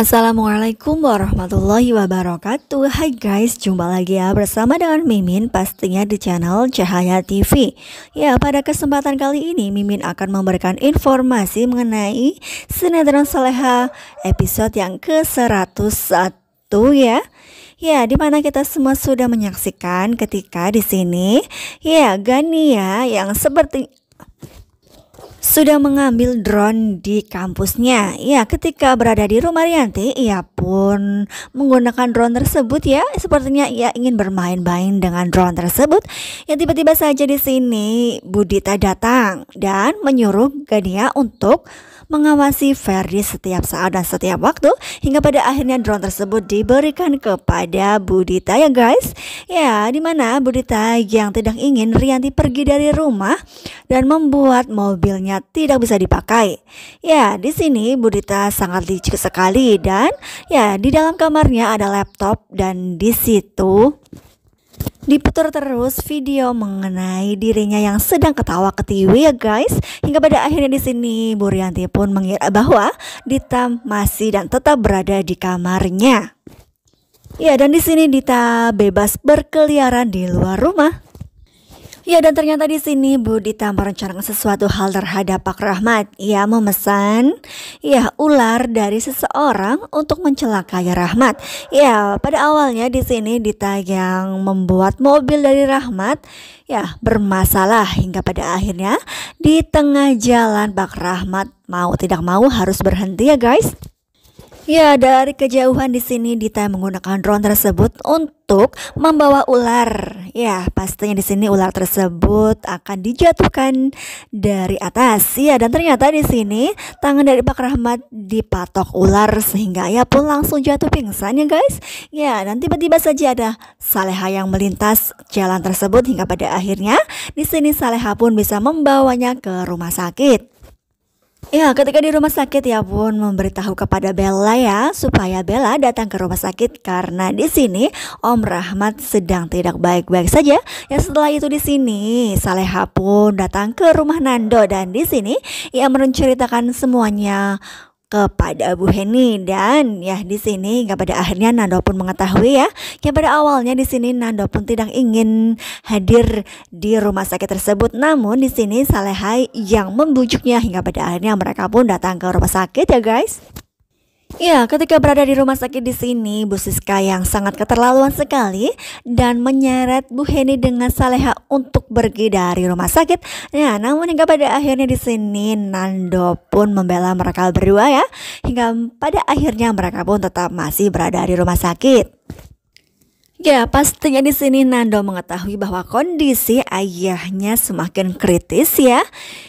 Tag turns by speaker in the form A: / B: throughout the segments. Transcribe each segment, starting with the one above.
A: Assalamualaikum warahmatullahi wabarakatuh. Hai guys, jumpa lagi ya bersama dengan Mimin, pastinya di channel Cahaya TV. Ya, pada kesempatan kali ini Mimin akan memberikan informasi mengenai sinetron Saleha episode yang ke-101 ya. Ya, dimana kita semua sudah menyaksikan ketika di sini ya Gania yang seperti sudah mengambil drone di kampusnya. Ya, ketika berada di rumah Rianti, ia pun menggunakan drone tersebut ya. Sepertinya ia ingin bermain-main dengan drone tersebut. Ya, tiba-tiba saja di sini Budita datang dan menyuruh Gania untuk mengawasi Ferdi setiap saat dan setiap waktu, hingga pada akhirnya drone tersebut diberikan kepada Budita ya guys. Ya, dimana Budita yang tidak ingin Rianti pergi dari rumah dan membuat mobilnya tidak bisa dipakai. Ya, di sini Budita sangat licik sekali dan ya di dalam kamarnya ada laptop dan di situ diputar terus video mengenai dirinya yang sedang ketawa ketiwi ya guys, hingga pada akhirnya di sini Bu Rianti pun mengira bahwa Dita masih dan tetap berada di kamarnya. Ya, dan di sini Dita bebas berkeliaran di luar rumah. Ya, dan ternyata di sini Budita merencanakan sesuatu hal terhadap Pak Rahmat. Ia memesan ular dari seseorang untuk mencelakai Rahmat. Ya, pada awalnya di sini Dita yang membuat mobil dari Rahmat bermasalah, hingga pada akhirnya di tengah jalan Pak Rahmat mau tidak mau harus berhenti ya guys. Ya, dari kejauhan di sini Dita menggunakan drone tersebut untuk membawa ular. Ya, pastinya di sini ular tersebut akan dijatuhkan dari atas. Ya, dan ternyata di sini tangan dari Pak Rahmat dipatok ular sehingga ia pun langsung jatuh pingsan ya guys. Ya, dan tiba-tiba saja ada Saleha yang melintas jalan tersebut, hingga pada akhirnya di sini Saleha pun bisa membawanya ke rumah sakit. Ya, ketika di rumah sakit ia pun memberitahu kepada Bella ya supaya Bella datang ke rumah sakit karena di sini Om Rahmat sedang tidak baik-baik saja. Ya, setelah itu di sini Saleha pun datang ke rumah Nando dan di sini ia menceritakan semuanya kepada Bu Heni, dan ya di sini hingga pada akhirnya Nando pun mengetahui ya pada awalnya di sini Nando pun tidak ingin hadir di rumah sakit tersebut, namun di sini Saleha yang membujuknya hingga pada akhirnya mereka pun datang ke rumah sakit ya guys. Ya, ketika berada di rumah sakit di sini, Bu Siska yang sangat keterlaluan sekali dan menyeret Bu Heni dengan Saleha untuk pergi dari rumah sakit. Ya, namun hingga pada akhirnya di sini Nando pun membela mereka berdua ya, hingga pada akhirnya mereka pun tetap masih berada di rumah sakit. Ya, pastinya di sini Nando mengetahui bahwa kondisi ayahnya semakin kritis ya.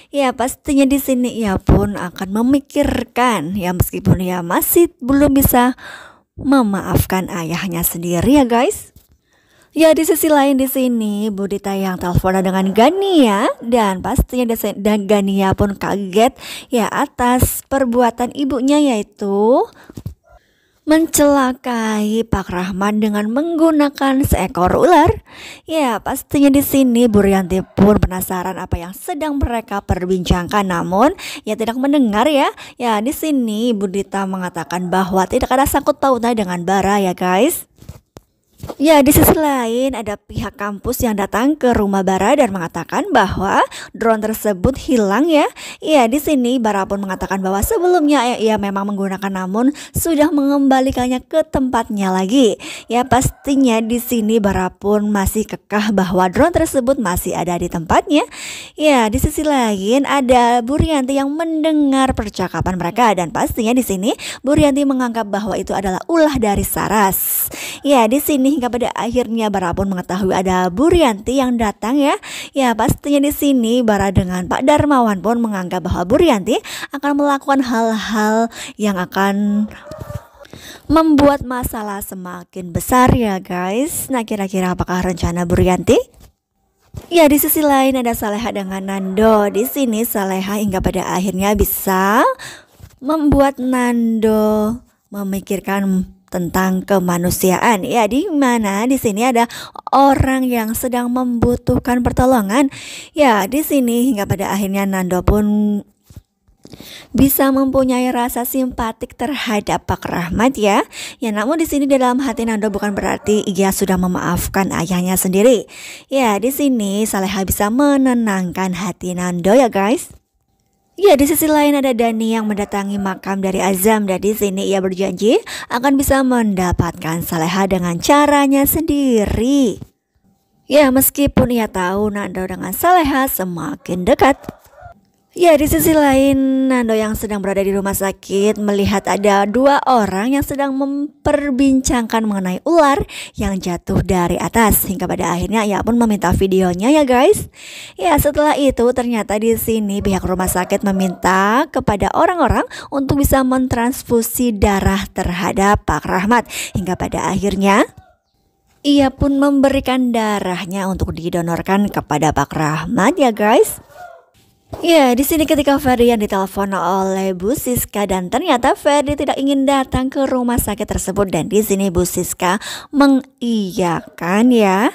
A: Ya, pastinya di sini ia pun akan memikirkan ya, meskipun ia masih belum bisa memaafkan ayahnya sendiri ya guys. Ya, di sisi lain di sini Budita yang teleponan dengan Gania, dan pastinya dan Gania pun kaget ya atas perbuatan ibunya, yaitu mencelakai Pak Rahmat dengan menggunakan seekor ular. Ya, pastinya di sini Bu Rianti pun penasaran apa yang sedang mereka perbincangkan, namun ya tidak mendengar ya. Ya, di sini Budita mengatakan bahwa tidak ada sangkut pautnya dengan Bara ya guys. Ya, di sisi lain ada pihak kampus yang datang ke rumah Bara dan mengatakan bahwa drone tersebut hilang ya. Ya, di sini Bara pun mengatakan bahwa sebelumnya ia memang menggunakan namun sudah mengembalikannya ke tempatnya lagi. Ya, pastinya di sini Bara pun masih kekeh bahwa drone tersebut masih ada di tempatnya. Ya, di sisi lain ada Bu Rianti yang mendengar percakapan mereka, dan pastinya di sini Bu Rianti menganggap bahwa itu adalah ulah dari Saras. Ya, di sini hingga pada akhirnya Bara pun mengetahui ada Bu Rianti yang datang ya. Ya, pastinya di sini Bara dengan Pak Darmawan pun menganggap bahwa Bu Rianti akan melakukan hal-hal yang akan membuat masalah semakin besar ya guys. Nah, kira-kira apakah rencana Bu Rianti? Ya, di sisi lain ada Saleha dengan Nando. Di sini Saleha hingga pada akhirnya bisa membuat Nando memikirkan tentang kemanusiaan ya, di mana di sini ada orang yang sedang membutuhkan pertolongan. Ya, di sini hingga pada akhirnya Nando pun bisa mempunyai rasa simpatik terhadap Pak Rahmat ya. Ya namun di sini dalam hati Nando bukan berarti ia sudah memaafkan ayahnya sendiri. Ya di sini Saleha bisa menenangkan hati Nando ya guys. Ya di sisi lain ada Dani yang mendatangi makam dari Azam dan di sini ia berjanji akan bisa mendapatkan Saleha dengan caranya sendiri. Ya meskipun ia tahu Nando dengan Saleha semakin dekat. Ya di sisi lain Nando yang sedang berada di rumah sakit melihat ada dua orang yang sedang memperbincangkan mengenai ular yang jatuh dari atas hingga pada akhirnya ia pun meminta videonya ya guys. Ya setelah itu ternyata di sini pihak rumah sakit meminta kepada orang-orang untuk bisa mentransfusi darah terhadap Pak Rahmat hingga pada akhirnya ia pun memberikan darahnya untuk didonorkan kepada Pak Rahmat ya guys. Ya, di sini ketika Ferdian ditelepon oleh Bu Siska dan ternyata Ferdi tidak ingin datang ke rumah sakit tersebut dan di sini Bu Siska mengiyakan ya.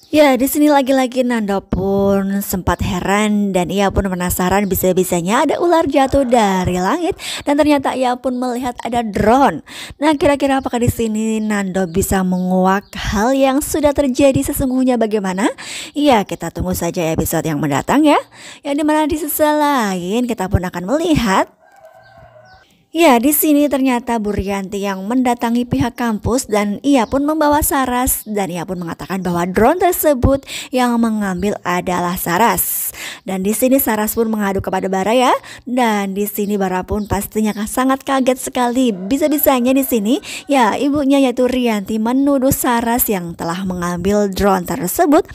A: Ya, di sini lagi-lagi Nando pun sempat heran dan ia pun penasaran bisa-bisanya ada ular jatuh dari langit dan ternyata ia pun melihat ada drone. Nah, kira-kira apakah di sini Nando bisa menguak hal yang sudah terjadi sesungguhnya bagaimana? Ya, kita tunggu saja episode yang mendatang ya. Yang dimana di sisi lain kita pun akan melihat ya, di sini ternyata Bu Rianti yang mendatangi pihak kampus dan ia pun membawa Saras dan ia pun mengatakan bahwa drone tersebut yang mengambil adalah Saras. Dan di sini Saras pun mengadu kepada Bara ya. Dan di sini Bara pun pastinya sangat kaget sekali. Bisa-bisanya di sini ya ibunya yaitu Rianti menuduh Saras yang telah mengambil drone tersebut.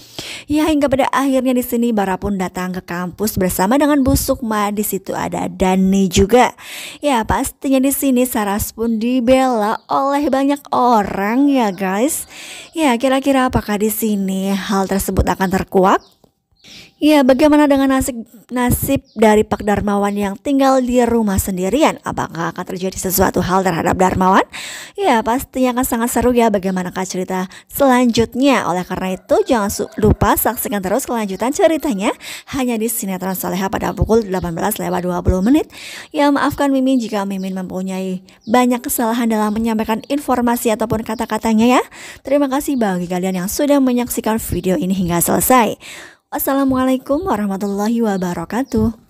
A: Ya hingga pada akhirnya di sini Bara pun datang ke kampus bersama dengan Bu Sukma. Di situ ada Dani juga. Ya pastinya di sini Saras pun dibela oleh banyak orang ya guys. Ya kira-kira apakah di sini hal tersebut akan terkuak? Ya, bagaimana dengan nasib dari Pak Darmawan yang tinggal di rumah sendirian? Apakah akan terjadi sesuatu hal terhadap Darmawan? Ya, pastinya akan sangat seru ya bagaimanakah cerita selanjutnya. Oleh karena itu, jangan lupa saksikan terus kelanjutan ceritanya hanya di Sinetron Saleha pada pukul 18:20 menit. Ya, maafkan Mimin jika Mimin mempunyai banyak kesalahan dalam menyampaikan informasi ataupun kata-katanya ya. Terima kasih bagi kalian yang sudah menyaksikan video ini hingga selesai. Assalamualaikum warahmatullahi wabarakatuh.